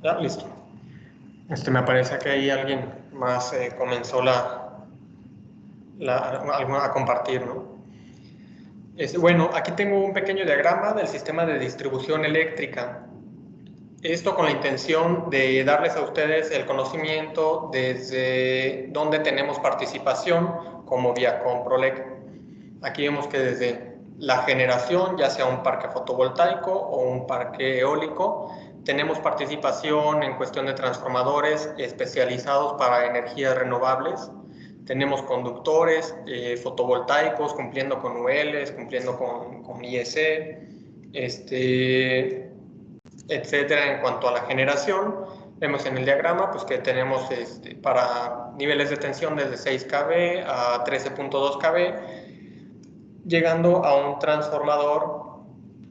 Ya, listo. Me parece que ahí alguien más comenzó a compartir, ¿no? Bueno, aquí tengo un pequeño diagrama del sistema de distribución eléctrica. Esto con la intención de darles a ustedes el conocimiento desde dónde tenemos participación como vía Comprolec. Aquí vemos que desde la generación, ya sea un parque fotovoltaico o un parque eólico, tenemos participación en cuestión de transformadores especializados para energías renovables. Tenemos conductores fotovoltaicos cumpliendo con ULs, cumpliendo con IEC, etcétera. En cuanto a la generación, vemos en el diagrama pues, que tenemos para niveles de tensión desde 6 kV a 13.2 kV, llegando a un transformador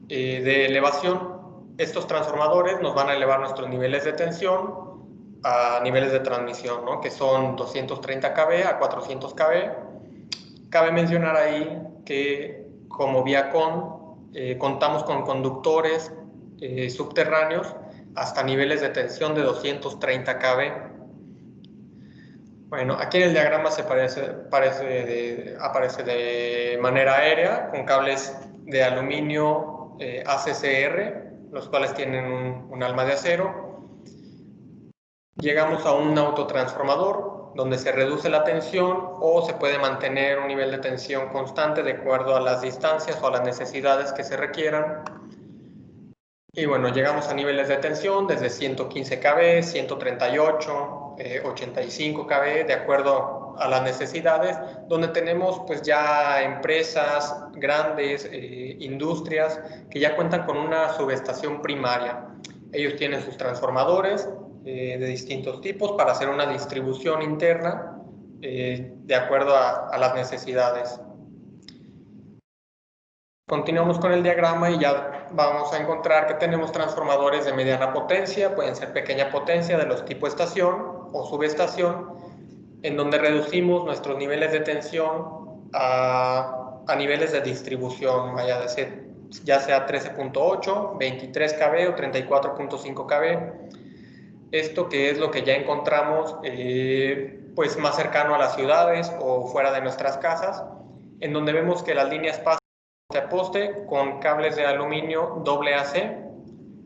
de elevación. Estos transformadores nos van a elevar nuestros niveles de tensión a niveles de transmisión, ¿no? Que son 230 kV a 400 kV. Cabe mencionar ahí que como Viacom contamos con conductores subterráneos hasta niveles de tensión de 230 kV. Bueno, aquí en el diagrama aparece de manera aérea con cables de aluminio ACCR, los cuales tienen un alma de acero. Llegamos a un autotransformador donde se reduce la tensión o se puede mantener un nivel de tensión constante de acuerdo a las distancias o a las necesidades que se requieran. Y bueno, llegamos a niveles de tensión desde 115 kV, 138, 85 kV, de acuerdo a las necesidades, donde tenemos pues ya empresas grandes, industrias que ya cuentan con una subestación primaria. Ellos tienen sus transformadores de distintos tipos para hacer una distribución interna de acuerdo a las necesidades. Continuamos con el diagrama y ya vamos a encontrar que tenemos transformadores de mediana potencia, pueden ser pequeña potencia de los tipo estación o subestación, en donde reducimos nuestros niveles de tensión a niveles de distribución, ya sea 13.8, 23 kV o 34.5 kV. Esto que es lo que ya encontramos pues más cercano a las ciudades o fuera de nuestras casas, en donde vemos que las líneas pasan poste a poste con cables de aluminio AA,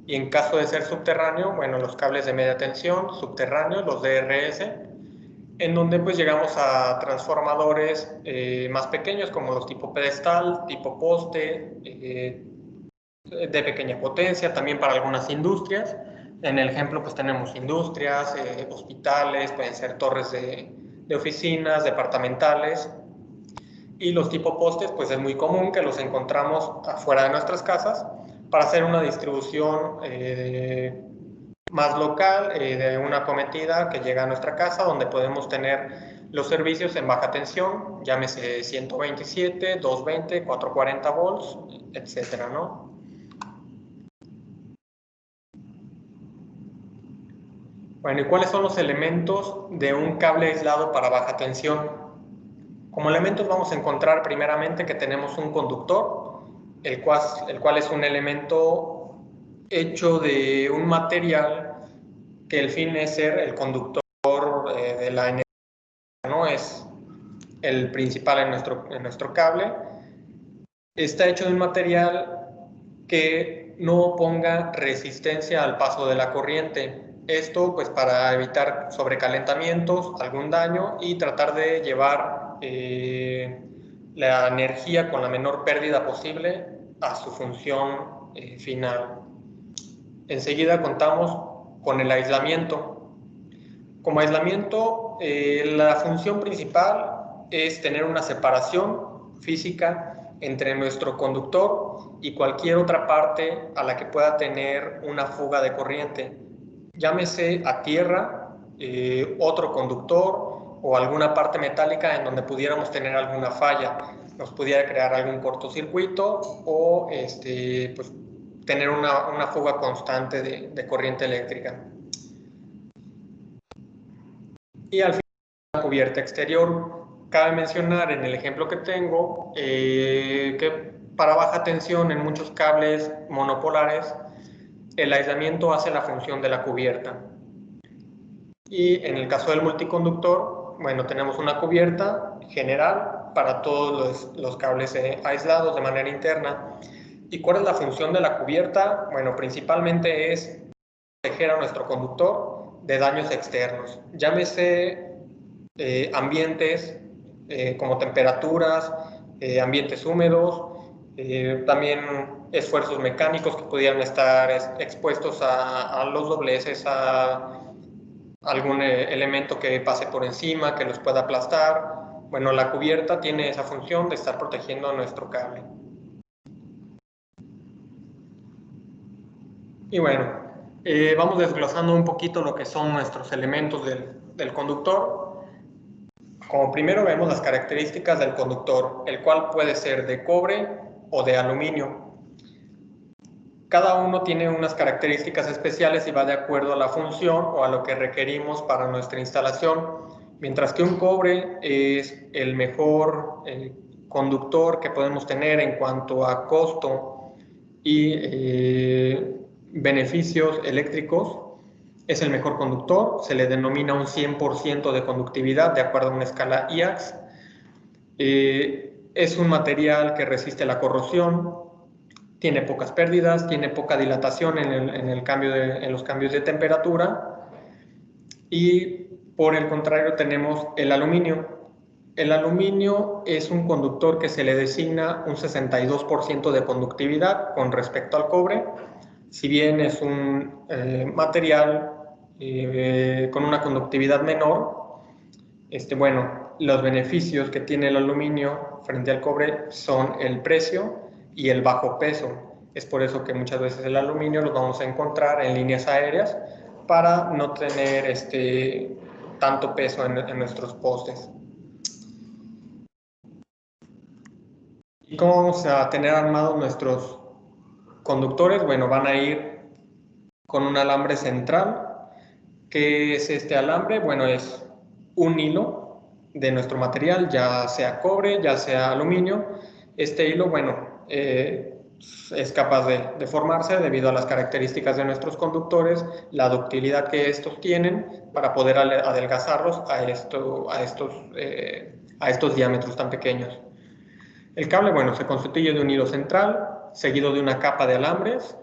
y en caso de ser subterráneo, bueno, los cables de media tensión subterráneos, los DRS, en donde pues llegamos a transformadores más pequeños como los tipo pedestal, tipo poste, de pequeña potencia, también para algunas industrias. En el ejemplo pues tenemos industrias, hospitales, pueden ser torres de oficinas, departamentales. Y los tipo postes, pues es muy común que los encontramos afuera de nuestras casas para hacer una distribución más local de una acometida que llega a nuestra casa, donde podemos tener los servicios en baja tensión, llámese 127, 220, 440 volts, etcétera, ¿no? Bueno, ¿y cuáles son los elementos de un cable aislado para baja tensión? Como elementos vamos a encontrar primeramente que tenemos un conductor, el cual es un elemento hecho de un material que el fin es ser el conductor de la energía, ¿no? Es el principal en nuestro cable. Está hecho de un material que no oponga resistencia al paso de la corriente. Esto pues para evitar sobrecalentamientos, algún daño y tratar de llevar la energía con la menor pérdida posible a su función final. Enseguida contamos con el aislamiento. Como aislamiento, la función principal es tener una separación física entre nuestro conductor y cualquier otra parte a la que pueda tener una fuga de corriente. Llámese a tierra, otro conductor o alguna parte metálica en donde pudiéramos tener alguna falla. Nos pudiera crear algún cortocircuito o pues, tener una fuga constante de corriente eléctrica. Y al final, la cubierta exterior. Cabe mencionar en el ejemplo que tengo que para baja tensión en muchos cables monopolares el aislamiento hace la función de la cubierta. Y en el caso del multiconductor, bueno, tenemos una cubierta general para todos los cables aislados de manera interna. ¿Y cuál es la función de la cubierta? Bueno, principalmente es proteger a nuestro conductor de daños externos. Llámese ambientes como temperaturas, ambientes húmedos, también esfuerzos mecánicos que pudieran estar expuestos a los dobleces, a algún elemento que pase por encima, que los pueda aplastar. Bueno, la cubierta tiene esa función de estar protegiendo a nuestro cable. Y bueno, vamos desglosando un poquito lo que son nuestros elementos del conductor. Como primero vemos las características del conductor, el cual puede ser de cobre o de aluminio. Cada uno tiene unas características especiales y va de acuerdo a la función o a lo que requerimos para nuestra instalación. Mientras que un cobre es el mejor conductor que podemos tener en cuanto a costo y beneficios eléctricos, es el mejor conductor, se le denomina un 100% de conductividad de acuerdo a una escala IACS. Es un material que resiste la corrosión, tiene pocas pérdidas, tiene poca dilatación en los cambios de temperatura, y por el contrario tenemos el aluminio. El aluminio es un conductor que se le designa un 62% de conductividad con respecto al cobre. Si bien es un material con una conductividad menor, bueno, los beneficios que tiene el aluminio frente al cobre son el precio y el bajo peso. Es por eso que muchas veces el aluminio lo vamos a encontrar en líneas aéreas para no tener tanto peso en nuestros postes. ¿Y cómo vamos a tener armados nuestros conductores? Bueno, van a ir con un alambre central. ¿Qué es este alambre? Bueno, es un hilo de nuestro material, ya sea cobre, ya sea aluminio. Este hilo, bueno, es capaz de formarse debido a las características de nuestros conductores, la ductilidad que estos tienen para poder adelgazarlos a estos diámetros tan pequeños. El cable, bueno, se constituye de un hilo central, seguido de una capa de alambres,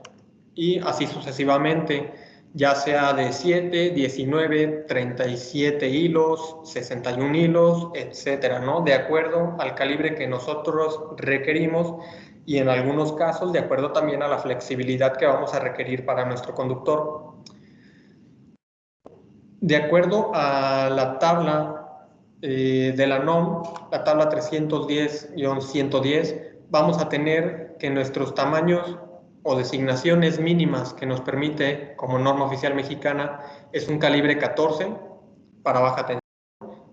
y así sucesivamente, ya sea de 7, 19, 37 hilos, 61 hilos, etcétera, ¿no? De acuerdo al calibre que nosotros requerimos y en algunos casos de acuerdo también a la flexibilidad que vamos a requerir para nuestro conductor. De acuerdo a la tabla de la NOM, la tabla 310-110, vamos a tener que nuestros tamaños o designaciones mínimas que nos permite como norma oficial mexicana es un calibre 14 para baja tensión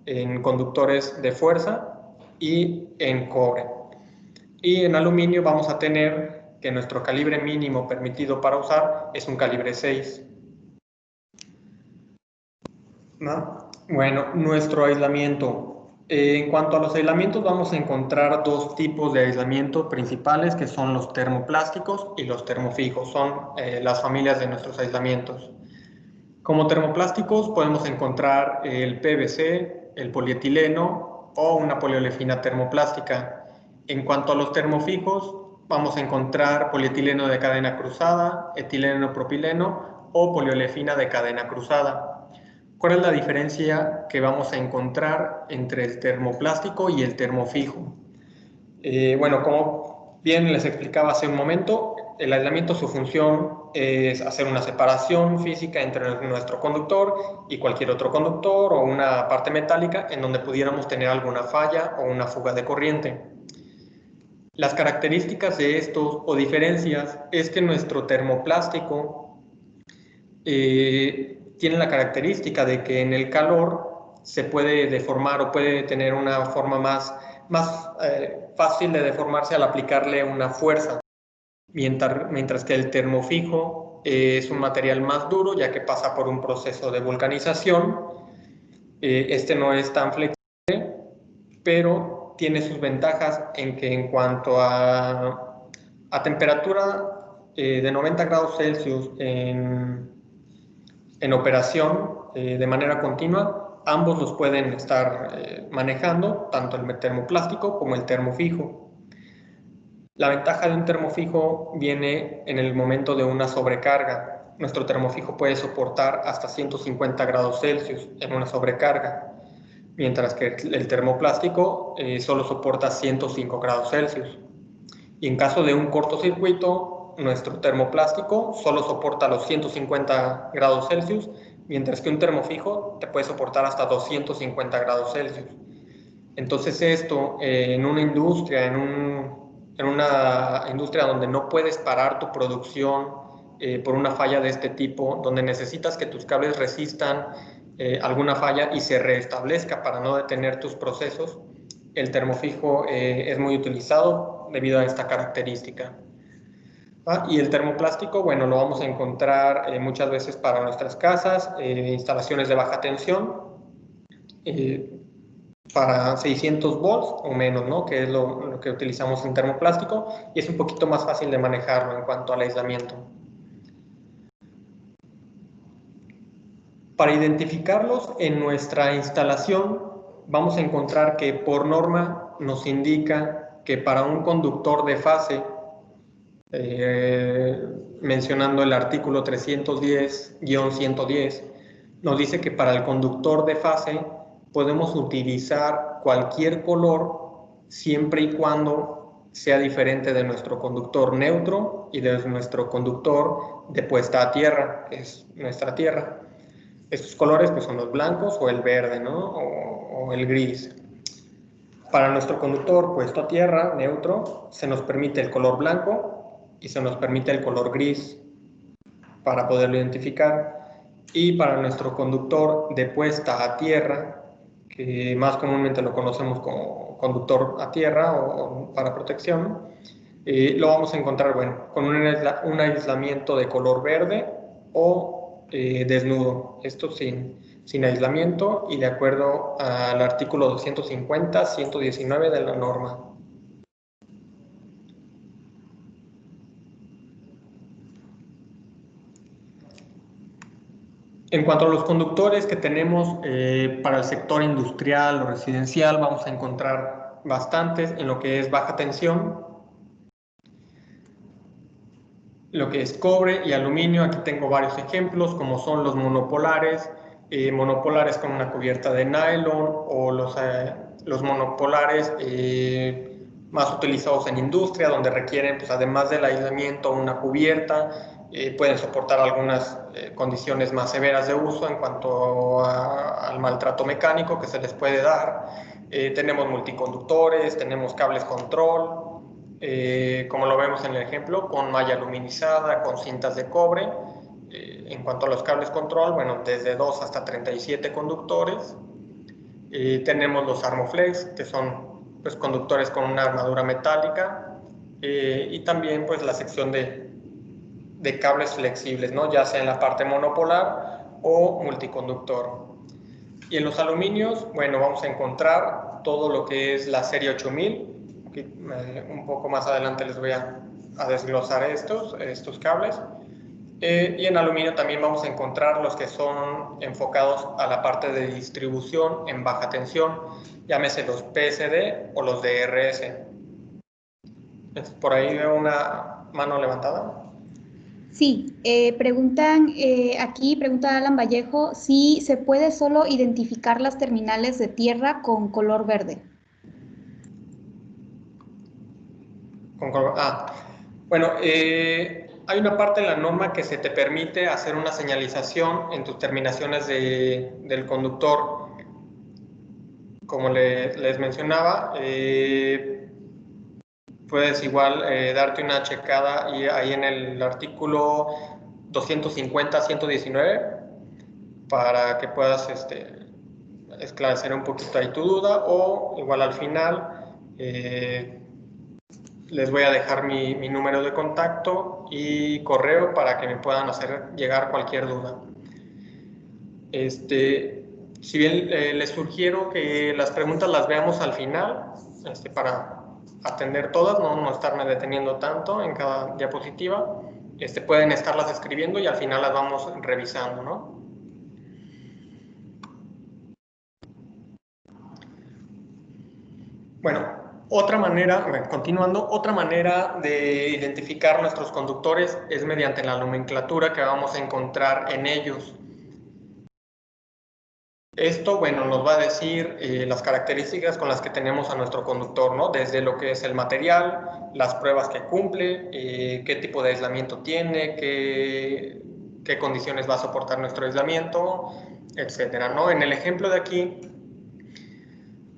en conductores de fuerza y en cobre. Y en aluminio vamos a tener que nuestro calibre mínimo permitido para usar es un calibre 6. ¿No? Bueno, nuestro aislamiento. En cuanto a los aislamientos, vamos a encontrar dos tipos de aislamiento principales, que son los termoplásticos y los termofijos. Son las familias de nuestros aislamientos. Como termoplásticos podemos encontrar el PVC, el polietileno o una poliolefina termoplástica. En cuanto a los termofijos, vamos a encontrar polietileno de cadena cruzada, etileno propileno o poliolefina de cadena cruzada. ¿Cuál es la diferencia que vamos a encontrar entre el termoplástico y el termofijo? Bueno, como bien les explicaba hace un momento, el aislamiento, su función es hacer una separación física entre nuestro conductor y cualquier otro conductor o una parte metálica en donde pudiéramos tener alguna falla o una fuga de corriente. Las características de estos o diferencias es que nuestro termoplástico tiene la característica de que en el calor se puede deformar o puede tener una forma más fácil de deformarse al aplicarle una fuerza, mientras que el termofijo es un material más duro ya que pasa por un proceso de vulcanización. Este no es tan flexible, pero tiene sus ventajas en que en cuanto a temperatura de 90 grados Celsius en operación de manera continua, ambos los pueden estar manejando, tanto el termoplástico como el termofijo. La ventaja de un termofijo viene en el momento de una sobrecarga. Nuestro termofijo puede soportar hasta 150 grados Celsius en una sobrecarga, mientras que el termoplástico solo soporta 105 grados Celsius. Y en caso de un cortocircuito, nuestro termoplástico solo soporta los 150 grados Celsius, mientras que un termofijo te puede soportar hasta 250 grados Celsius. Entonces esto en una industria, en una industria donde no puedes parar tu producción por una falla de este tipo, donde necesitas que tus cables resistan alguna falla y se restablezca para no detener tus procesos, el termofijo es muy utilizado debido a esta característica. Y el termoplástico, bueno, lo vamos a encontrar muchas veces para nuestras casas, instalaciones de baja tensión, para 600 volts o menos, ¿no? Que es lo que utilizamos en termoplástico, y es un poquito más fácil de manejarlo en cuanto al aislamiento. Para identificarlos en nuestra instalación, vamos a encontrar que por norma nos indica que para un conductor de fase, mencionando el artículo 310-110, nos dice que para el conductor de fase podemos utilizar cualquier color siempre y cuando sea diferente de nuestro conductor neutro y de nuestro conductor de puesta a tierra, que es nuestra tierra. Estos colores pues, son los blancos o el verde, ¿no? o el gris. Para nuestro conductor puesto a tierra, neutro, se nos permite el color blanco y se nos permite el color gris para poderlo identificar. Y para nuestro conductor de puesta a tierra, que más comúnmente lo conocemos como conductor a tierra o para protección, lo vamos a encontrar bueno, con un aislamiento de color verde o desnudo, esto sin aislamiento y de acuerdo al artículo 250-119 de la norma. En cuanto a los conductores que tenemos para el sector industrial o residencial, vamos a encontrar bastantes en lo que es baja tensión, lo que es cobre y aluminio. Aquí tengo varios ejemplos, como son los monopolares, monopolares con una cubierta de nylon, o los monopolares más utilizados en industria, donde requieren, pues, además del aislamiento, una cubierta. Pueden soportar algunas condiciones más severas de uso en cuanto al maltrato mecánico que se les puede dar. Tenemos multiconductores, tenemos cables control, como lo vemos en el ejemplo, con malla aluminizada, con cintas de cobre. En cuanto a los cables control, bueno, desde 2 hasta 37 conductores. Tenemos los Armoflex, que son pues, conductores con una armadura metálica, y también pues, la sección de cables flexibles, ¿no? Ya sea en la parte monopolar o multiconductor. Y en los aluminios, bueno, vamos a encontrar todo lo que es la serie 8000. Un poco más adelante les voy a desglosar estos cables. Y en aluminio también vamos a encontrar los que son enfocados a la parte de distribución en baja tensión, llámese los PSD o los DRS. Por ahí veo una mano levantada. Sí, pregunta Alan Vallejo, si se puede solo identificar las terminales de tierra con color verde. Bueno, hay una parte en la norma que se te permite hacer una señalización en tus terminaciones del conductor. Como les mencionaba, puedes igual darte una checada ahí en el artículo 250-119 para que puedas esclarecer un poquito ahí tu duda, o igual al final les voy a dejar mi número de contacto y correo para que me puedan hacer llegar cualquier duda. Si bien les sugiero que las preguntas las veamos al final, para atender todas, no estarme deteniendo tanto en cada diapositiva. pueden estarlas escribiendo y al final las vamos revisando, ¿no? Bueno, continuando, otra manera de identificar nuestros conductores es mediante la nomenclatura que vamos a encontrar en ellos. Esto, bueno, nos va a decir las características con las que tenemos a nuestro conductor, ¿no? Desde lo que es el material, las pruebas que cumple, qué tipo de aislamiento tiene, qué condiciones va a soportar nuestro aislamiento, etcétera, ¿no? En el ejemplo de aquí,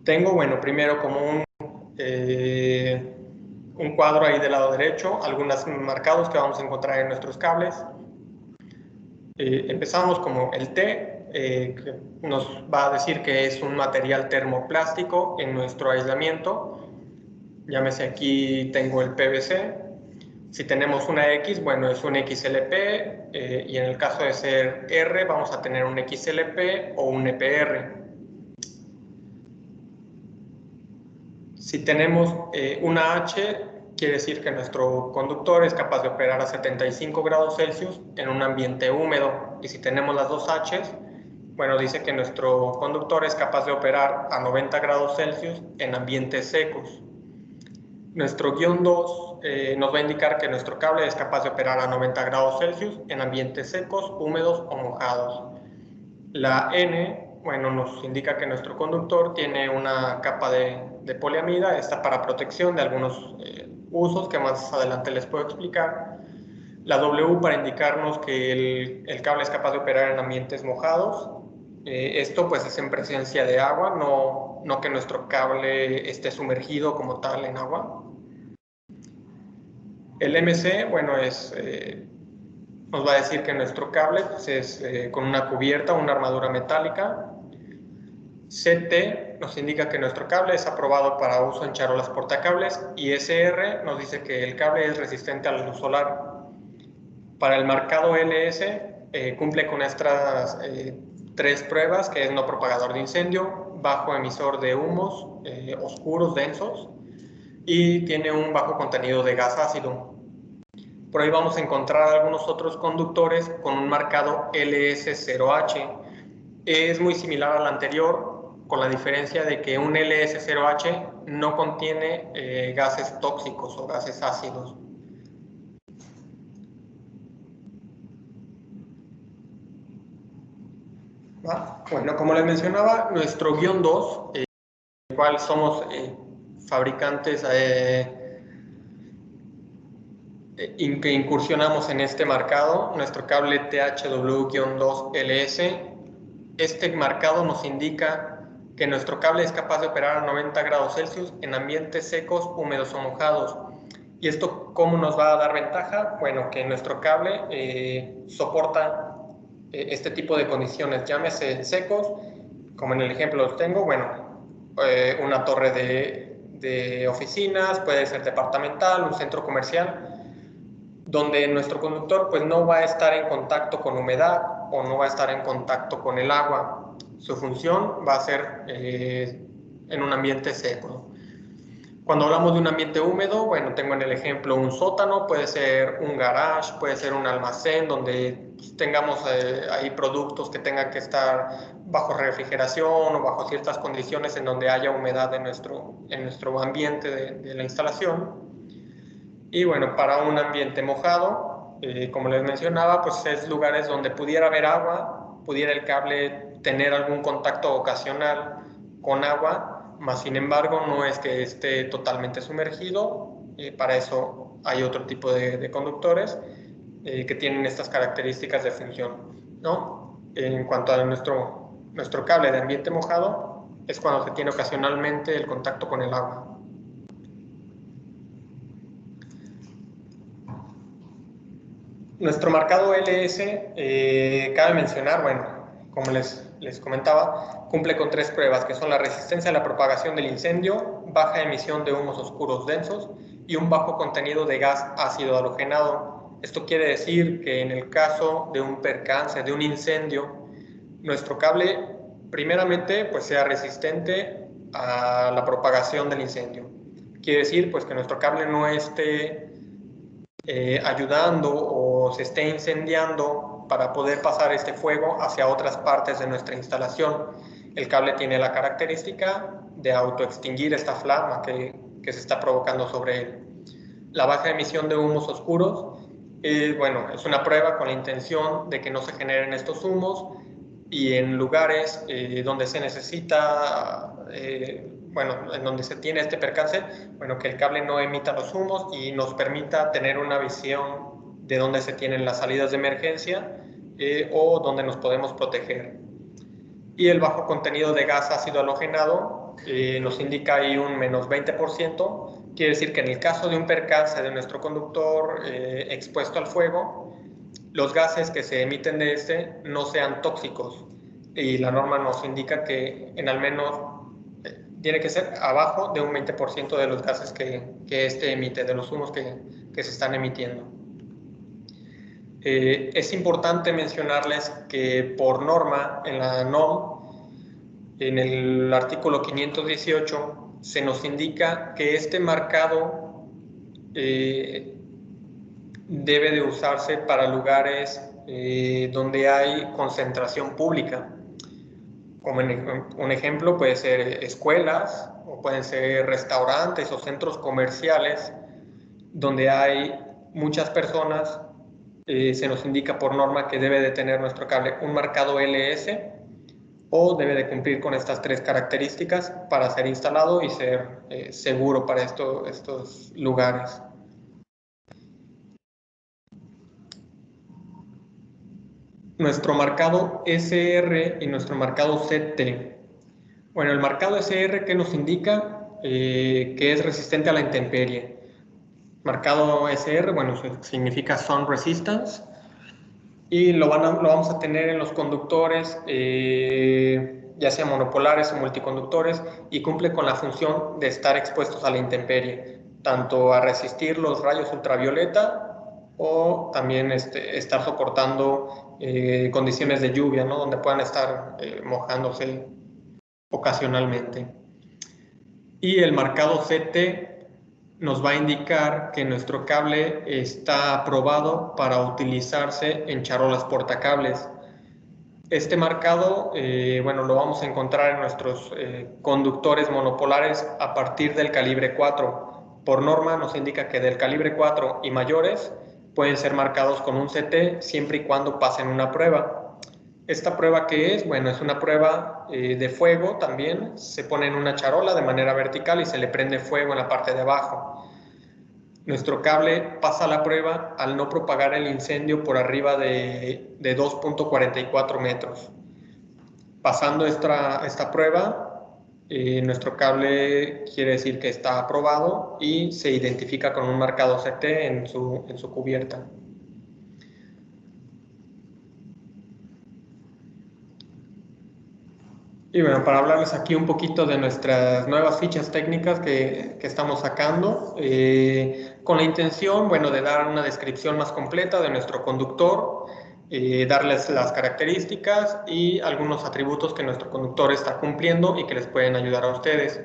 tengo, bueno, primero como un cuadro ahí del lado derecho, algunos marcados que vamos a encontrar en nuestros cables. Empezamos como el T, que nos va a decir que es un material termoplástico en nuestro aislamiento. Llámese aquí, tengo el PVC. Si tenemos una X, bueno, es un XLP, y en el caso de ser R, vamos a tener un XLP o un EPR. Si tenemos una H, quiere decir que nuestro conductor es capaz de operar a 75 grados Celsius en un ambiente húmedo. Y si tenemos las dos H's, bueno, dice que nuestro conductor es capaz de operar a 90 grados Celsius en ambientes secos. Nuestro guión 2 nos va a indicar que nuestro cable es capaz de operar a 90 grados Celsius en ambientes secos, húmedos o mojados. La N, bueno, nos indica que nuestro conductor tiene una capa de poliamida, esta para protección de algunos usos que más adelante les puedo explicar. La W para indicarnos que el cable es capaz de operar en ambientes mojados. Esto pues es en presencia de agua, no que nuestro cable esté sumergido como tal en agua. El MC, bueno, nos va a decir que nuestro cable pues, es con una cubierta, una armadura metálica. CT nos indica que nuestro cable es aprobado para uso en charolas portacables y SR nos dice que el cable es resistente a la luz solar. Para el marcado LS cumple con estas tres pruebas, que es no propagador de incendio, bajo emisor de humos oscuros, densos, y tiene un bajo contenido de gas ácido. Por ahí vamos a encontrar algunos otros conductores con un marcado LS0H. Es muy similar al anterior, con la diferencia de que un LS0H no contiene gases tóxicos o gases ácidos. ¿Va? Bueno, como les mencionaba, nuestro guión 2, el cual somos fabricantes que incursionamos en este marcado, nuestro cable THW-2LS, este marcado nos indica que nuestro cable es capaz de operar a 90 grados Celsius en ambientes secos, húmedos o mojados. ¿Y esto cómo nos va a dar ventaja? Bueno, que nuestro cable soporta este tipo de condiciones, llámese secos, como en el ejemplo los tengo, bueno, una torre de oficinas, puede ser departamental, un centro comercial, donde nuestro conductor pues no va a estar en contacto con humedad o no va a estar en contacto con el agua. Su función va a ser en un ambiente seco. Cuando hablamos de un ambiente húmedo, bueno, tengo en el ejemplo un sótano, puede ser un garage, puede ser un almacén donde pues, tengamos ahí productos que tengan que estar bajo refrigeración o bajo ciertas condiciones en donde haya humedad en nuestro ambiente de la instalación. Y bueno, para un ambiente mojado, como les mencionaba, pues es lugares donde pudiera haber agua, pudiera el cable tener algún contacto ocasional con agua, más sin embargo no es que esté totalmente sumergido. Para eso hay otro tipo de conductores que tienen estas características de función, ¿no? En cuanto a nuestro cable de ambiente mojado, es cuando se tiene ocasionalmente el contacto con el agua. Nuestro marcado LS, cabe mencionar, bueno, como les comentaba, cumple con tres pruebas, que son la resistencia a la propagación del incendio, baja emisión de humos oscuros densos y un bajo contenido de gas ácido halogenado. Esto quiere decir que en el caso de un percance, de un incendio, nuestro cable primeramente pues sea resistente a la propagación del incendio. Quiere decir pues que nuestro cable no esté ayudando o cuando se esté incendiando para poder pasar este fuego hacia otras partes de nuestra instalación. El cable tiene la característica de autoextinguir esta flama que se está provocando sobre él. La baja emisión de humos oscuros, bueno, es una prueba con la intención de que no se generen estos humos, y en lugares donde se necesita, bueno, en donde se tiene este percance, bueno, que el cable no emita los humos y nos permita tener una visión de dónde se tienen las salidas de emergencia o dónde nos podemos proteger. Y el bajo contenido de gas ácido halogenado nos indica ahí un menos 20%, quiere decir que en el caso de un percance de nuestro conductor expuesto al fuego, los gases que se emiten de este no sean tóxicos, y la norma nos indica que en al menos tiene que ser abajo de un 20% de los gases que este emite, de los humos que se están emitiendo. Es importante mencionarles que por norma en la NOM, en el artículo 518, se nos indica que este marcado debe de usarse para lugares donde hay concentración pública. Como un ejemplo puede ser escuelas, o pueden ser restaurantes o centros comerciales donde hay muchas personas. Se nos indica por norma que debe de tener nuestro cable un marcado LS o debe de cumplir con estas tres características para ser instalado y ser seguro para estos lugares. Nuestro marcado SR y nuestro marcado CT. Bueno, el marcado SR, ¿qué nos indica? Que es resistente a la intemperie. Marcado SR, bueno, significa Sun Resistance, y lo vamos a tener en los conductores, ya sea monopolares o multiconductores, y cumple con la función de estar expuestos a la intemperie, tanto a resistir los rayos ultravioleta o también estar soportando condiciones de lluvia, ¿no? Donde puedan estar mojándose ocasionalmente. Y el marcado CT nos va a indicar que nuestro cable está aprobado para utilizarse en charolas portacables. Este marcado, bueno, lo vamos a encontrar en nuestros conductores monopolares a partir del calibre 4. Por norma nos indica que del calibre 4 y mayores pueden ser marcados con un CT siempre y cuando pasen una prueba. ¿Esta prueba qué es? Bueno, es una prueba de fuego también. Se pone en una charola de manera vertical y se le prende fuego en la parte de abajo. Nuestro cable pasa la prueba al no propagar el incendio por arriba de 2.44 metros. Pasando esta prueba, nuestro cable quiere decir que está aprobado y se identifica con un marcado CT en su cubierta. Y bueno, para hablarles aquí un poquito de nuestras nuevas fichas técnicas que estamos sacando, con la intención, bueno, de dar una descripción más completa de nuestro conductor, darles las características y algunos atributos que nuestro conductor está cumpliendo y que les pueden ayudar a ustedes.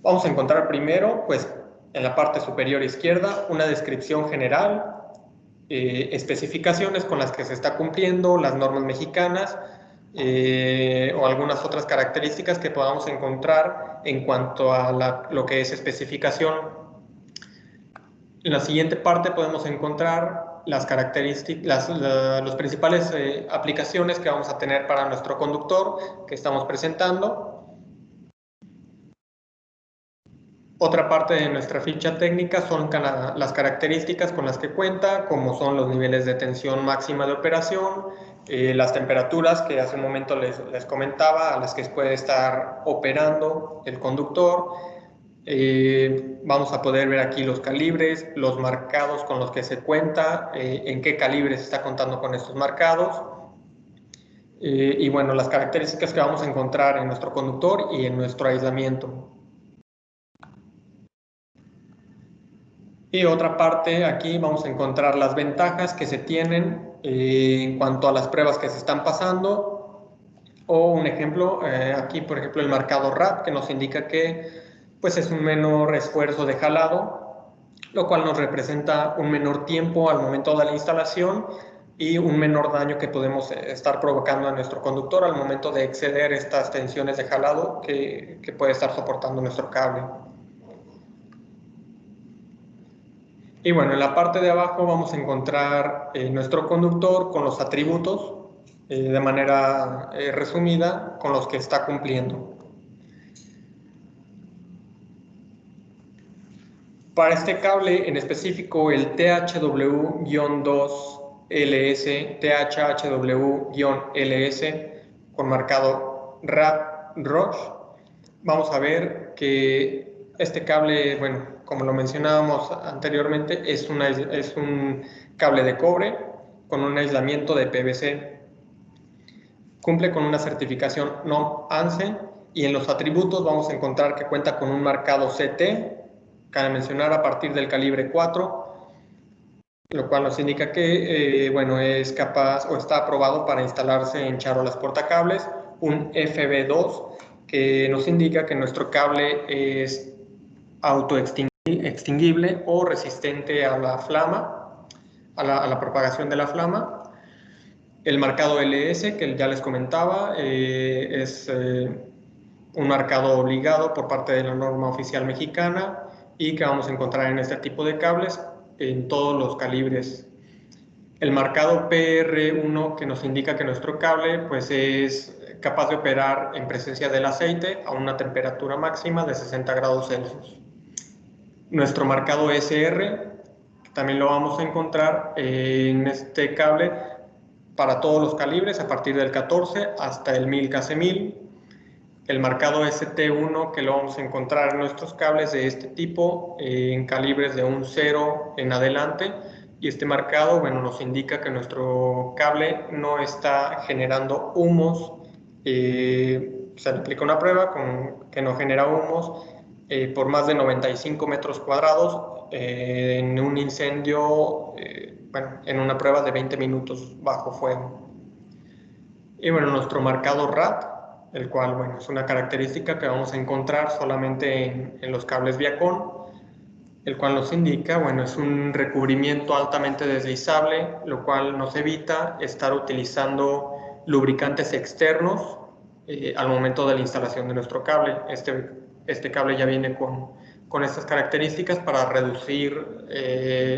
Vamos a encontrar primero, pues, en la parte superior izquierda, una descripción general, especificaciones con las que se está cumpliendo, las normas mexicanas, o algunas otras características que podamos encontrar en cuanto a lo que es especificación. En la siguiente parte podemos encontrar las características, las principales aplicaciones que vamos a tener para nuestro conductor que estamos presentando. Otra parte de nuestra ficha técnica son las características con las que cuenta, como son los niveles de tensión máxima de operación, las temperaturas que hace un momento les comentaba, a las que puede estar operando el conductor. Vamos a poder ver aquí los calibres, los marcados con los que se cuenta, en qué calibre se está contando con estos marcados. Y bueno, las características que vamos a encontrar en nuestro conductor y en nuestro aislamiento. Y otra parte, aquí vamos a encontrar las ventajas que se tienen en cuanto a las pruebas que se están pasando. O un ejemplo, aquí por ejemplo el marcado RAP, que nos indica que pues es un menor esfuerzo de jalado lo cual nos representa un menor tiempo al momento de la instalación y un menor daño que podemos estar provocando a nuestro conductor al momento de exceder estas tensiones de jalado que puede estar soportando nuestro cable. Y bueno, en la parte de abajo vamos a encontrar nuestro conductor con los atributos, de manera resumida, con los que está cumpliendo. Para este cable en específico, el THW-2LS, THHW-LS, con marcado RAD-ROSH, vamos a ver que este cable, bueno, como lo mencionábamos anteriormente, es un cable de cobre con un aislamiento de PVC. Cumple con una certificación NOM-ANSI y en los atributos vamos a encontrar que cuenta con un marcado CT, cabe mencionar a partir del calibre 4, lo cual nos indica que bueno, es capaz o está aprobado para instalarse en charolas portacables, un FB2 que nos indica que nuestro cable es autoextinguible o resistente a la flama, a la propagación de la flama. El marcado LS, que ya les comentaba, es un marcado obligado por parte de la norma oficial mexicana y que vamos a encontrar en este tipo de cables en todos los calibres. El marcado PR1, que nos indica que nuestro cable pues, es capaz de operar en presencia del aceite a una temperatura máxima de 60 grados Celsius. Nuestro marcado SR, también lo vamos a encontrar en este cable para todos los calibres a partir del 14 hasta el 1000 kc1000. El marcado ST1 que lo vamos a encontrar en nuestros cables de este tipo en calibres de un 0 en adelante, y este marcado, bueno, nos indica que nuestro cable no está generando humos. Se le aplica una prueba con que no genera humos por más de 95 metros cuadrados en un incendio, bueno, en una prueba de 20 minutos bajo fuego. Y bueno, nuestro marcado RAD, el cual, bueno, es una característica que vamos a encontrar solamente en los cables Viacon, el cual nos indica, bueno, es un recubrimiento altamente deslizable, lo cual nos evita estar utilizando lubricantes externos al momento de la instalación de nuestro cable. Este cable ya viene con estas características para reducir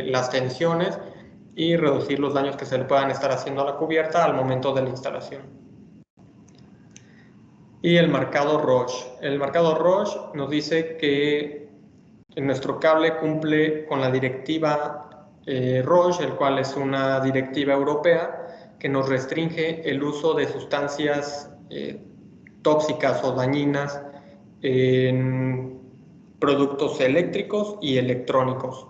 las tensiones y reducir los daños que se le puedan estar haciendo a la cubierta al momento de la instalación. Y el marcado ROSH. El marcado ROSH nos dice que nuestro cable cumple con la directiva ROSH, el cual es una directiva europea que nos restringe el uso de sustancias tóxicas o dañinas en productos eléctricos y electrónicos.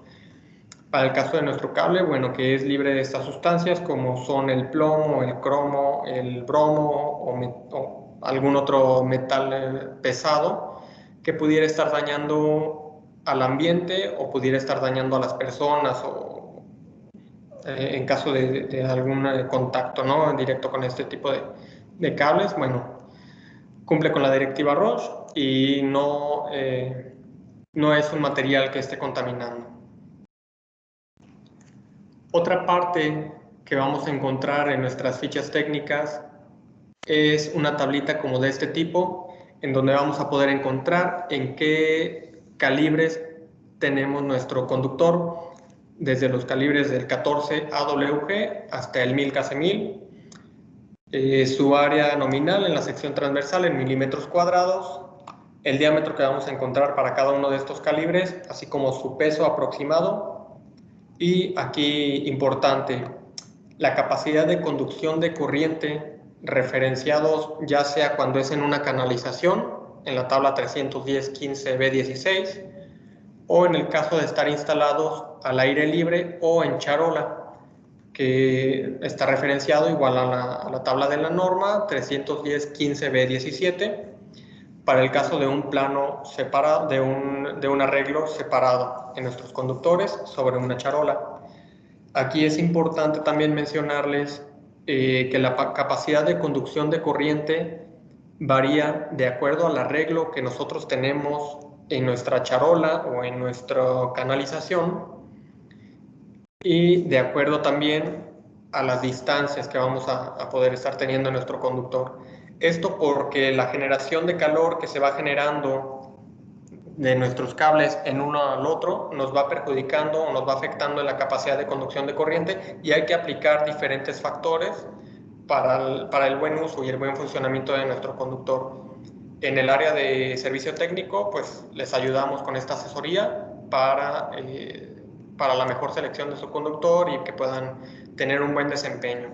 Para el caso de nuestro cable, bueno, que es libre de estas sustancias como son el plomo, el cromo, el bromo o algún otro metal pesado que pudiera estar dañando al ambiente o pudiera estar dañando a las personas o en caso de algún contacto, ¿no?, directo con este tipo de cables. Bueno, cumple con la directiva ROSH y no es un material que esté contaminando. Otra parte que vamos a encontrar en nuestras fichas técnicas es una tablita como de este tipo, en donde vamos a poder encontrar en qué calibres tenemos nuestro conductor, desde los calibres del 14 AWG hasta el 1000 kc1000, su área nominal en la sección transversal en milímetros cuadrados, el diámetro que vamos a encontrar para cada uno de estos calibres, así como su peso aproximado. Y aquí, importante, la capacidad de conducción de corriente referenciados ya sea cuando es en una canalización, en la tabla 310-15B16, o en el caso de estar instalados al aire libre o en charola, que está referenciado igual a la tabla de la norma 310-15B17, para el caso de un plano separado, de un arreglo separado en nuestros conductores sobre una charola. Aquí es importante también mencionarles que la capacidad de conducción de corriente varía de acuerdo al arreglo que nosotros tenemos en nuestra charola o en nuestra canalización, y de acuerdo también a las distancias que vamos a poder estar teniendo en nuestro conductor. Esto porque la generación de calor que se va generando de nuestros cables en uno al otro nos va perjudicando o nos va afectando en la capacidad de conducción de corriente, y hay que aplicar diferentes factores para el buen uso y el buen funcionamiento de nuestro conductor. En el área de servicio técnico, pues les ayudamos con esta asesoría para la mejor selección de su conductor y que puedan tener un buen desempeño.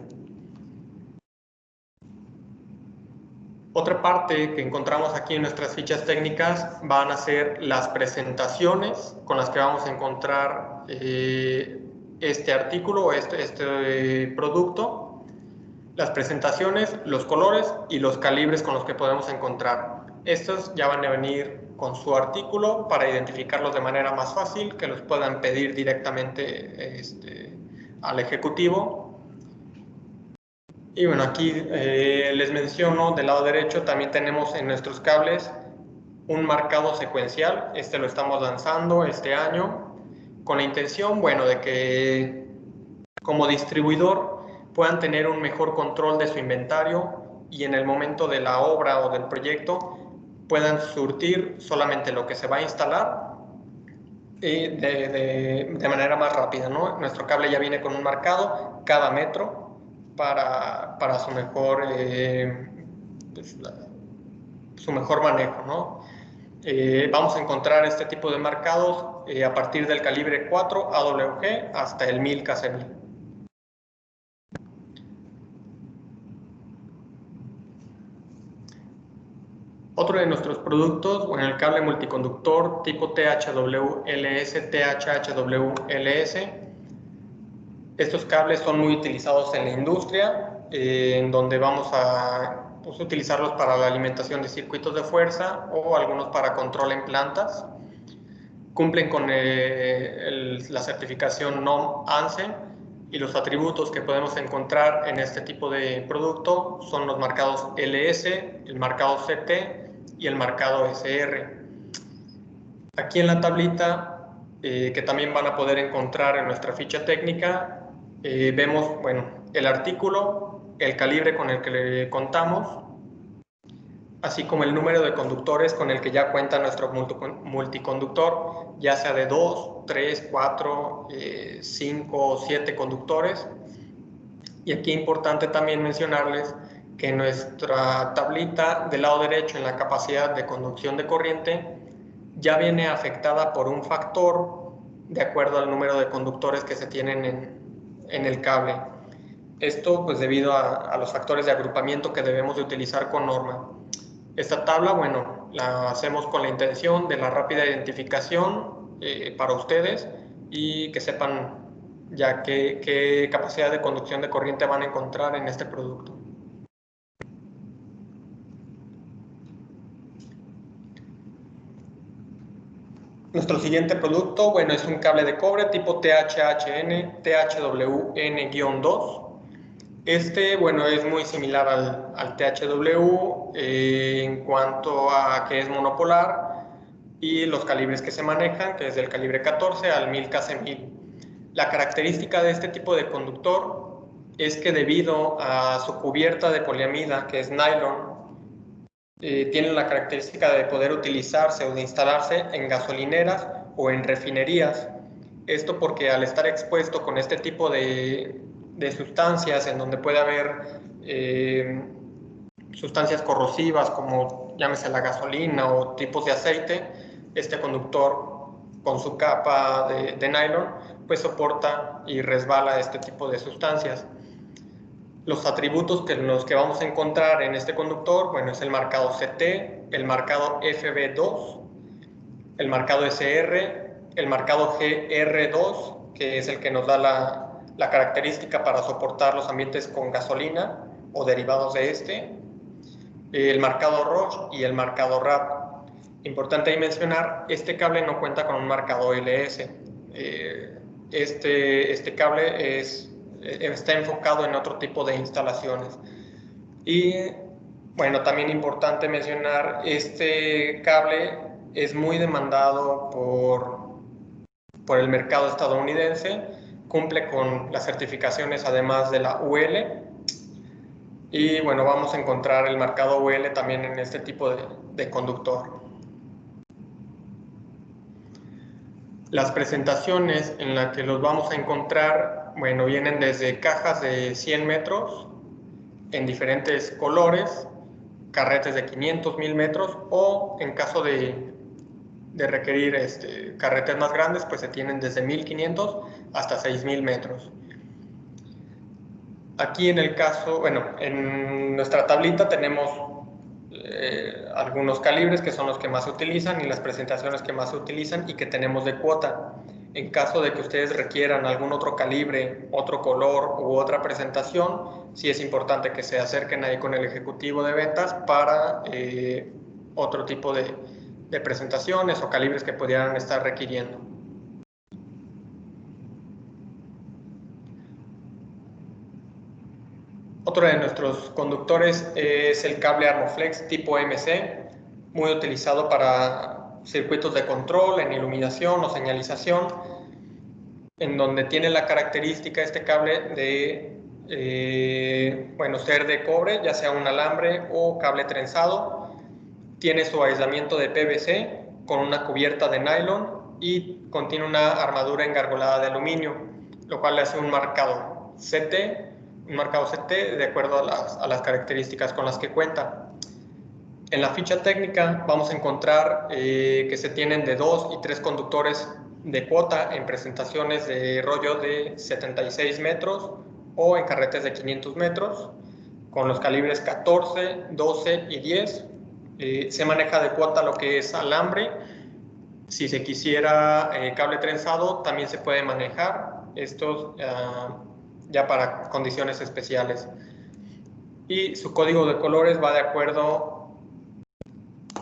Otra parte que encontramos aquí en nuestras fichas técnicas van a ser las presentaciones con las que vamos a encontrar este artículo o este producto. Las presentaciones, los colores y los calibres con los que podemos encontrar. Estos ya van a venir con su artículo para identificarlos de manera más fácil, que los puedan pedir directamente al ejecutivo. Y bueno, aquí les menciono del lado derecho, también tenemos en nuestros cables un marcado secuencial. Este lo estamos lanzando este año con la intención, bueno, de que como distribuidor puedan tener un mejor control de su inventario y en el momento de la obra o del proyecto puedan surtir solamente lo que se va a instalar de manera más rápida, ¿no? Nuestro cable ya viene con un marcado cada metro para su mejor, pues, su mejor manejo, ¿no? Vamos a encontrar este tipo de marcados a partir del calibre 4 AWG hasta el 1000 kC1000. Otro de nuestros productos, bueno, el cable multiconductor tipo THW-LS, THHW-LS. Estos cables son muy utilizados en la industria, en donde vamos a utilizarlos para la alimentación de circuitos de fuerza o algunos para control en plantas. Cumplen con la certificación NOM-ANSE, y los atributos que podemos encontrar en este tipo de producto son los marcados LS, el marcado CT y el marcado SR. Aquí en la tablita, que también van a poder encontrar en nuestra ficha técnica, vemos, bueno, el artículo, el calibre con el que le contamos, así como el número de conductores con el que ya cuenta nuestro multiconductor, ya sea de 2, 3, 4, 5 o 7 conductores. Y aquí es importante también mencionarles que nuestra tablita del lado derecho en la capacidad de conducción de corriente ya viene afectada por un factor de acuerdo al número de conductores que se tienen en el cable. Esto pues debido a los factores de agrupamiento que debemos de utilizar con norma. Esta tabla, bueno, la hacemos con la intención de la rápida identificación para ustedes y que sepan ya qué capacidad de conducción de corriente van a encontrar en este producto. Nuestro siguiente producto, bueno, es un cable de cobre tipo THHN, THWN-2. Bueno, es muy similar al THW en cuanto a que es monopolar y los calibres que se manejan, que es del calibre 14 al 1000 kC1000. La característica de este tipo de conductor es que debido a su cubierta de poliamida, que es nylon, tiene la característica de poder utilizarse o de instalarse en gasolineras o en refinerías. Esto porque al estar expuesto con este tipo de sustancias en donde puede haber sustancias corrosivas como llámese la gasolina o tipos de aceite, este conductor con su capa de nylon pues soporta y resbala este tipo de sustancias. Los atributos que vamos a encontrar en este conductor, bueno, es el marcado CT, el marcado FB2, el marcado SR, el marcado GR2, que es el que nos da la característica para soportar los ambientes con gasolina o derivados de el marcado Roche y el marcado RAP. Importante ahí mencionar, este cable no cuenta con un marcado LS. Este cable está enfocado en otro tipo de instalaciones. Y bueno, también importante mencionar, este cable es muy demandado por el mercado estadounidense, cumple con las certificaciones además de la UL, y bueno, vamos a encontrar el marcado UL también en este tipo de conductor. Las presentaciones en las que los vamos a encontrar, bueno, vienen desde cajas de 100 metros en diferentes colores, carretes de 500, 1000 metros, o en caso de requerir carretes más grandes, pues se tienen desde 1500 hasta 6000 metros. Aquí en el caso, bueno, en nuestra tablita tenemos algunos calibres que son los que más se utilizan y las presentaciones que más se utilizan y que tenemos de cuota. En caso de que ustedes requieran algún otro calibre, otro color u otra presentación, sí es importante que se acerquen ahí con el ejecutivo de ventas para otro tipo de presentaciones o calibres que pudieran estar requiriendo. Otro de nuestros conductores es el cable Armoflex tipo MC, muy utilizado para circuitos de control, en iluminación o señalización, en donde tiene la característica este cable de ser de cobre, ya sea un alambre o cable trenzado. Tiene su aislamiento de PVC con una cubierta de nylon y contiene una armadura engargolada de aluminio, lo cual le hace un marcado CT de acuerdo a las características con las que cuenta. En la ficha técnica vamos a encontrar que se tienen de 2 y 3 conductores de cuota en presentaciones de rollo de 76 metros o en carretes de 500 metros, con los calibres 14, 12 y 10. Se maneja de cuota lo que es alambre. Si se quisiera cable trenzado, también se puede manejar estos ya para condiciones especiales. Y su código de colores va de acuerdo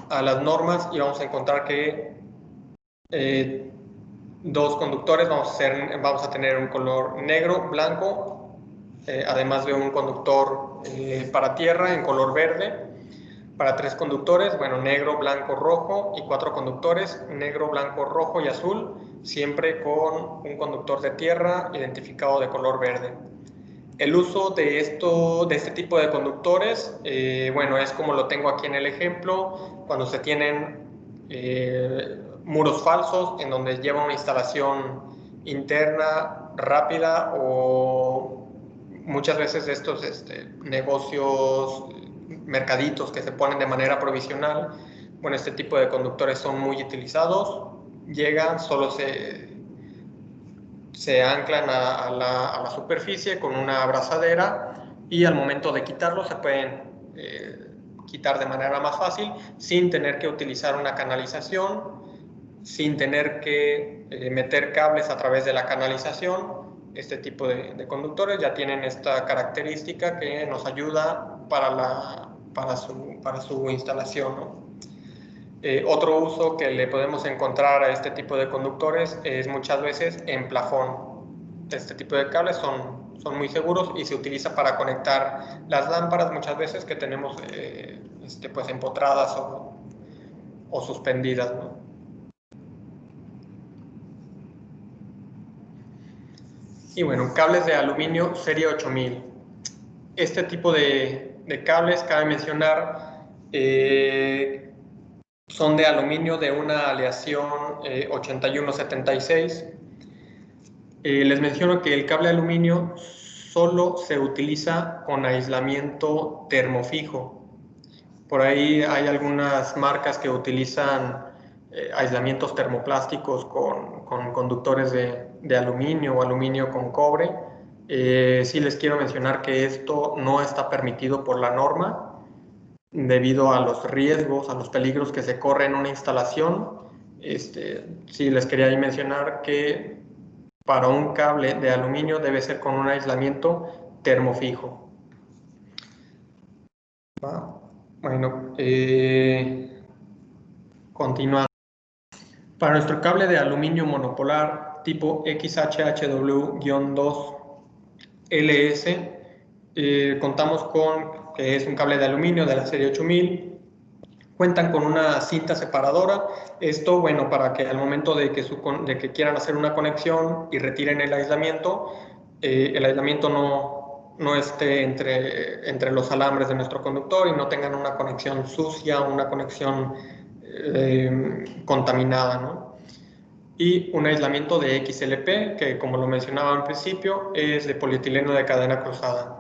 a las normas y vamos a encontrar que dos conductores vamos a tener un color negro, blanco, además de un conductor para tierra en color verde. Para 3 conductores, bueno, negro, blanco, rojo, y 4 conductores, negro, blanco, rojo y azul, siempre con un conductor de tierra identificado de color verde. El uso de este tipo de conductores, es como lo tengo aquí en el ejemplo, cuando se tienen muros falsos en donde lleva una instalación interna rápida, o muchas veces estos negocios, mercaditos que se ponen de manera provisional. Bueno, este tipo de conductores son muy utilizados, llegan, solo se anclan a la superficie con una abrazadera y al momento de quitarlos se pueden quitar de manera más fácil sin tener que utilizar una canalización, sin tener que meter cables a través de la canalización. Este tipo de conductores ya tienen esta característica que nos ayuda para su instalación, ¿no? Otro uso que le podemos encontrar a este tipo de conductores es muchas veces en plafón. Este tipo de cables son muy seguros y se utiliza para conectar las lámparas muchas veces que tenemos pues empotradas o suspendidas, ¿no? Y bueno, cables de aluminio serie 8000. Este tipo de cables, cabe mencionar, son de aluminio de una aleación 8176. Les menciono que el cable de aluminio solo se utiliza con aislamiento termofijo. Por ahí hay algunas marcas que utilizan aislamientos termoplásticos con conductores de aluminio o aluminio con cobre. Sí les quiero mencionar que esto no está permitido por la norma debido a los riesgos, a los peligros que se corren en una instalación. Sí les quería mencionar que para un cable de aluminio debe ser con un aislamiento termofijo. Bueno, continuando. Para nuestro cable de aluminio monopolar tipo XHHW-2LS, contamos con que es un cable de aluminio de la serie 8000, Cuentan con una cinta separadora. Esto, bueno, para que al momento de que quieran hacer una conexión y retiren el aislamiento no esté entre los alambres de nuestro conductor y no tengan una conexión sucia, una conexión contaminada, ¿no? Y un aislamiento de XLP, que como lo mencionaba al principio, es de polietileno de cadena cruzada.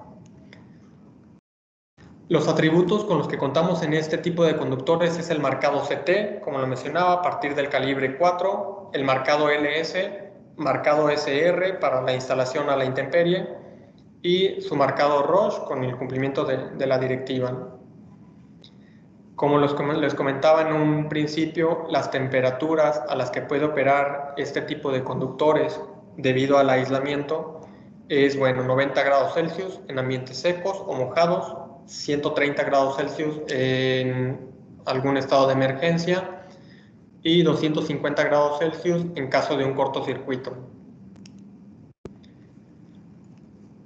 Los atributos con los que contamos en este tipo de conductores es el marcado CT, como lo mencionaba, a partir del calibre 4, el marcado LS, marcado SR para la instalación a la intemperie y su marcado ROSH con el cumplimiento de la directiva. Como les comentaba en un principio, las temperaturas a las que puede operar este tipo de conductores debido al aislamiento es, bueno, 90 grados Celsius en ambientes secos o mojados, 130 grados Celsius en algún estado de emergencia y 250 grados Celsius en caso de un cortocircuito.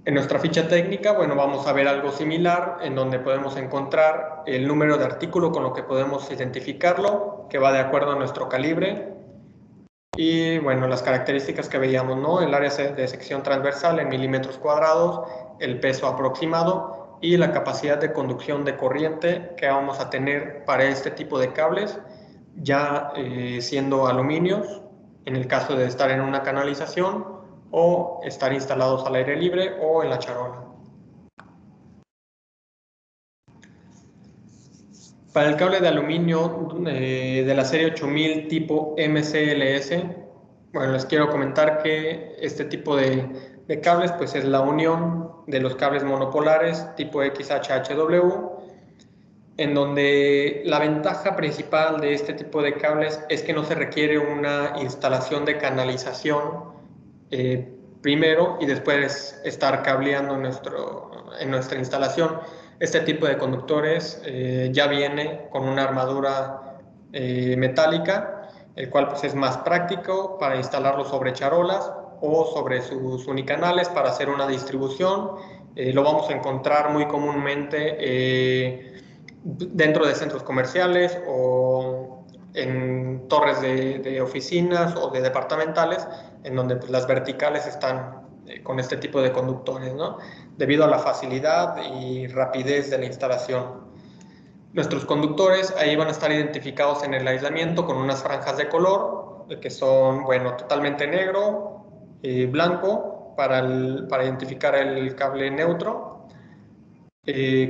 En nuestra ficha técnica, bueno, vamos a ver algo similar en donde podemos encontrar el número de artículo con lo que podemos identificarlo, que va de acuerdo a nuestro calibre. Y bueno, las características que veíamos, ¿no? El área de sección transversal en milímetros cuadrados, el peso aproximado y la capacidad de conducción de corriente que vamos a tener para este tipo de cables, ya siendo aluminios, en el caso de estar en una canalización, o estar instalados al aire libre o en la charola. Para el cable de aluminio de la serie 8000 tipo MCLS, bueno, les quiero comentar que este tipo de cables pues es la unión de los cables monopolares tipo XHHW, en donde la ventaja principal de este tipo de cables es que no se requiere una instalación de canalización primero y después estar cableando en nuestra instalación. Este tipo de conductores ya viene con una armadura metálica, el cual pues, es más práctico para instalarlo sobre charolas o sobre sus unicanales para hacer una distribución. Lo vamos a encontrar muy comúnmente dentro de centros comerciales o en torres de oficinas o de departamentales, en donde pues, las verticales están con este tipo de conductores, ¿no? Debido a la facilidad y rapidez de la instalación. Nuestros conductores ahí van a estar identificados en el aislamiento con unas franjas de color, que son, bueno, totalmente negro, blanco, para identificar el cable neutro,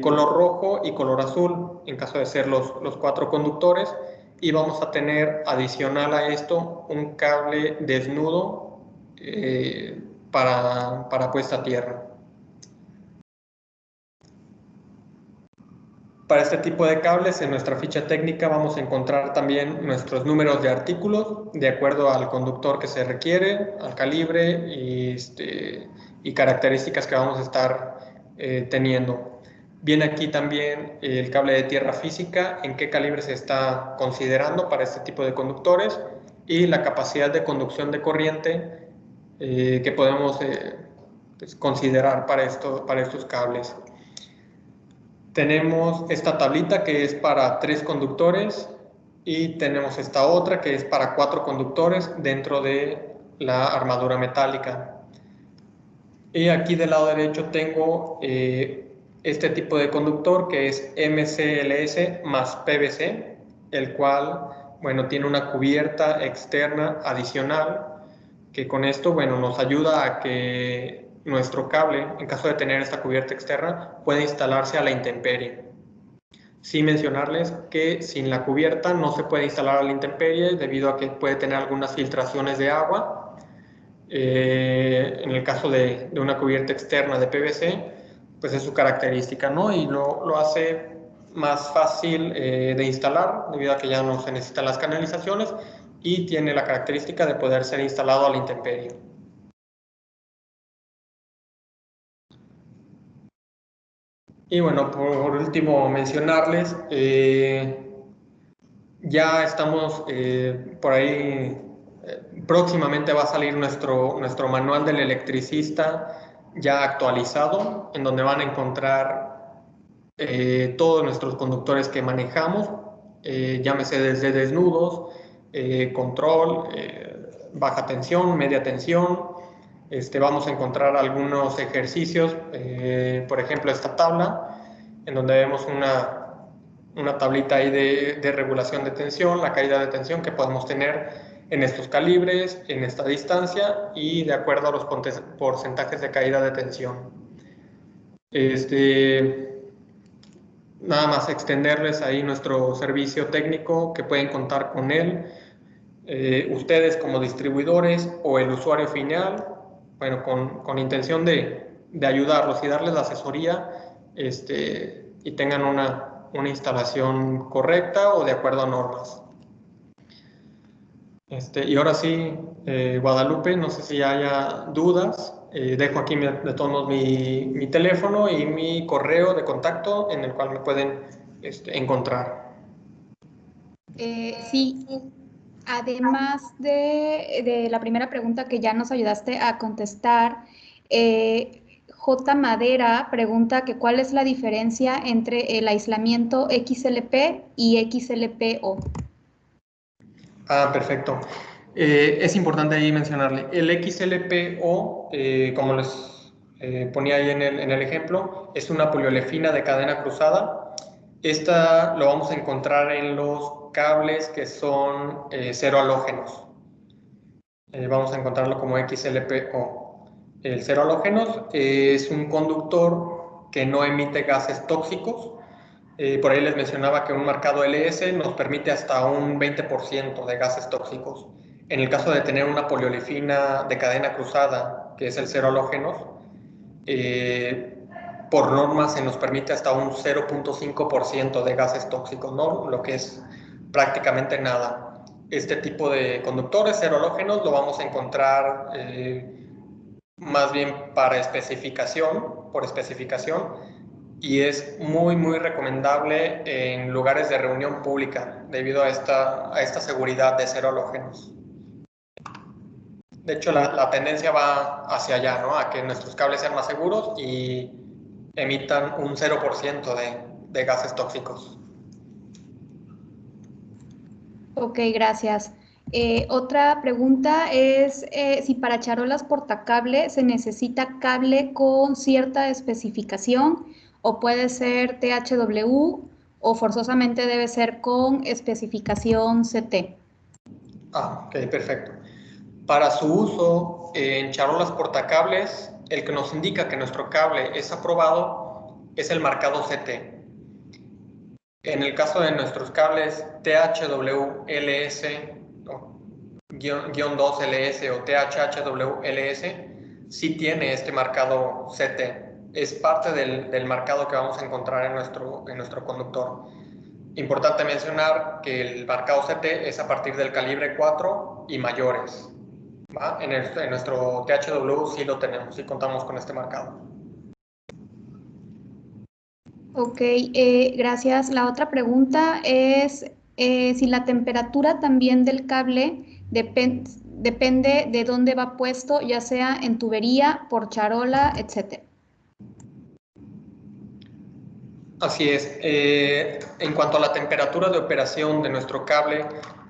color rojo y color azul, en caso de ser los 4 conductores, y vamos a tener adicional a esto un cable desnudo para puesta a tierra. Para este tipo de cables en nuestra ficha técnica vamos a encontrar también nuestros números de artículos de acuerdo al conductor que se requiere, al calibre y características que vamos a estar teniendo. Viene aquí también el cable de tierra física, en qué calibre se está considerando para este tipo de conductores y la capacidad de conducción de corriente que podemos pues, considerar para estos cables. Tenemos esta tablita que es para 3 conductores y tenemos esta otra que es para 4 conductores dentro de la armadura metálica. Y aquí del lado derecho tengo este tipo de conductor que es MCLS más PVC, el cual, bueno, tiene una cubierta externa adicional que con esto, bueno, nos ayuda a que nuestro cable, en caso de tener esta cubierta externa, pueda instalarse a la intemperie. Sí mencionarles que sin la cubierta no se puede instalar a la intemperie debido a que puede tener algunas filtraciones de agua. En el caso de una cubierta externa de PVC, pues es su característica, ¿no? Y lo hace más fácil de instalar debido a que ya no se necesitan las canalizaciones y tiene la característica de poder ser instalado a la intemperie. Y bueno, por último mencionarles, ya estamos por ahí, próximamente va a salir nuestro manual del electricista ya actualizado, en donde van a encontrar todos nuestros conductores que manejamos llámese desde desnudos, control, baja tensión, media tensión. Vamos a encontrar algunos ejercicios, por ejemplo esta tabla, en donde vemos una tablita ahí de regulación de tensión, la caída de tensión que podemos tener en estos calibres, en esta distancia y de acuerdo a los porcentajes de caída de tensión. Nada más extenderles ahí nuestro servicio técnico que pueden contar con él. Ustedes como distribuidores o el usuario final, bueno, con intención de ayudarlos y darles la asesoría y tengan una instalación correcta o de acuerdo a normas. Y ahora sí, Guadalupe, no sé si haya dudas. Dejo aquí de todos modos mi teléfono y mi correo de contacto en el cual me pueden encontrar. Sí, además de la primera pregunta que ya nos ayudaste a contestar, J. Madera pregunta que cuál es la diferencia entre el aislamiento XLP y XLPO. Ah, perfecto. Es importante ahí mencionarle, el XLPO, como les ponía ahí en el ejemplo, es una poliolefina de cadena cruzada. Esta lo vamos a encontrar en los cables que son cero halógenos. Vamos a encontrarlo como XLPO. El cero halógenos es un conductor que no emite gases tóxicos. Por ahí les mencionaba que un marcado LS nos permite hasta un 20% de gases tóxicos. En el caso de tener una poliolefina de cadena cruzada, que es el cero halógenos, por norma se nos permite hasta un 0.5% de gases tóxicos, ¿no? Lo que es prácticamente nada. Este tipo de conductores cero halógenos lo vamos a encontrar más bien para especificación, por especificación, y es muy, muy recomendable en lugares de reunión pública debido a esta seguridad de cero halógenos. De hecho, la tendencia va hacia allá, ¿no? A que nuestros cables sean más seguros y emitan un 0% de gases tóxicos. Ok, gracias. Otra pregunta es si para charolas portacable se necesita cable con cierta especificación o puede ser THW o forzosamente debe ser con especificación CT. Ah, ok, perfecto. Para su uso en charolas portacables, el que nos indica que nuestro cable es aprobado es el marcado CT. En el caso de nuestros cables THW-LS, guión 2LS o THHW-LS, sí tiene este marcado CT. Es parte del marcado que vamos a encontrar en nuestro conductor. Importante mencionar que el marcado CT es a partir del calibre 4 y mayores. ¿Va? En nuestro THW sí lo tenemos, sí contamos con este marcado. Ok, gracias. La otra pregunta es si la temperatura también del cable depende de dónde va puesto, ya sea en tubería, por charola, etc. Así es. En cuanto a la temperatura de operación de nuestro cable,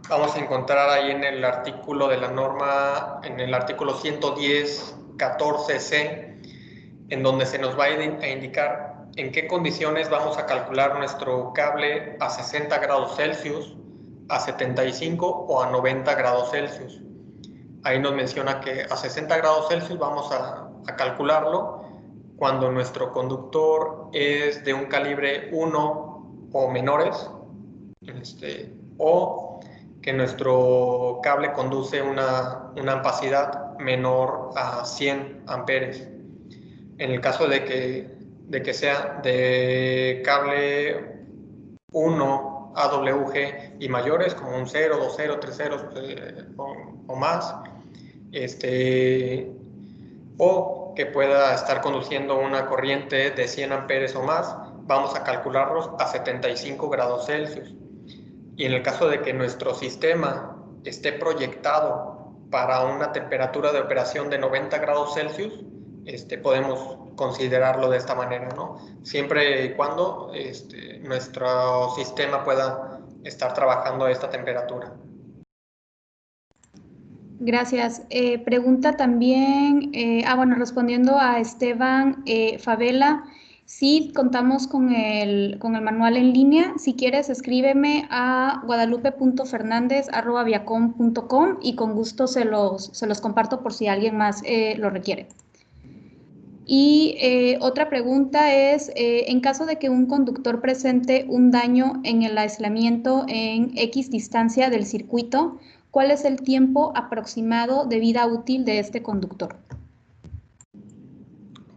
vamos a encontrar ahí en el artículo de la norma, en el artículo 110.14c, en donde se nos va a indicar en qué condiciones vamos a calcular nuestro cable a 60 grados Celsius, a 75 o a 90 grados Celsius. Ahí nos menciona que a 60 grados Celsius vamos a calcularlo cuando nuestro conductor es de un calibre 1 o menores, o que nuestro cable conduce una ampacidad menor a 100 amperes. En el caso de que sea de cable 1 AWG y mayores, como un 0, 2, 0, 3 ceros o más, o que pueda estar conduciendo una corriente de 100 amperes o más, vamos a calcularlos a 75 grados Celsius. Y en el caso de que nuestro sistema esté proyectado para una temperatura de operación de 90 grados Celsius, podemos considerarlo de esta manera, ¿no? Siempre y cuando nuestro sistema pueda estar trabajando a esta temperatura. Gracias. Pregunta también, bueno, respondiendo a Esteban Favela, sí contamos con el manual en línea. Si quieres, escríbeme a guadalupe.fernandez@viacom.com y con gusto se los comparto por si alguien más lo requiere. Y otra pregunta es, en caso de que un conductor presente un daño en el aislamiento en X distancia del circuito, ¿cuál es el tiempo aproximado de vida útil de este conductor?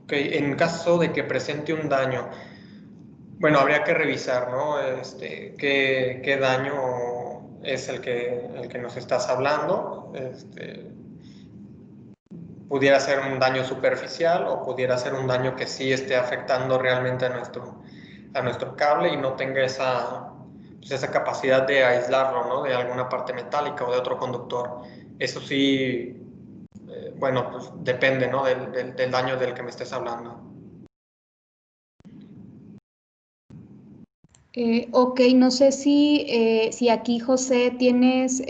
Ok, en caso de que presente un daño, bueno, habría que revisar, ¿no? Qué daño es el que nos estás hablando. Pudiera ser un daño superficial o pudiera ser un daño que sí esté afectando realmente a nuestro cable y no tenga esa capacidad de aislarlo, ¿no? De alguna parte metálica o de otro conductor. Eso sí, bueno, pues depende, ¿no? Del daño del que me estés hablando. Ok, no sé si aquí, José, tienes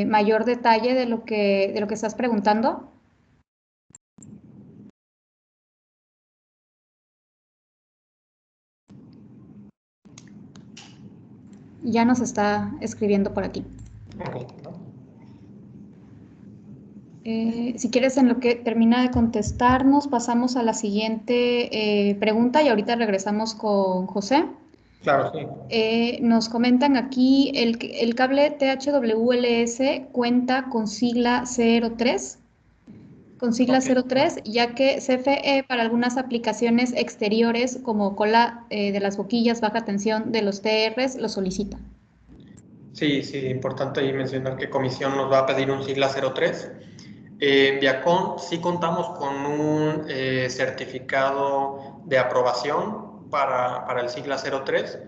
mayor detalle de lo que estás preguntando. Ya nos está escribiendo por aquí. Okay, ¿no? Si quieres, en lo que termina de contestarnos, pasamos a la siguiente pregunta y ahorita regresamos con José. Claro, sí. Nos comentan aquí, el cable THWLS cuenta con sigla 03, Okay. 03, ya que CFE para algunas aplicaciones exteriores como cola de las boquillas, baja tensión de los TRs, lo solicita. Sí, importante ahí mencionar que Comisión nos va a pedir un sigla 03. En Viacom sí contamos con un certificado de aprobación para el sigla 03.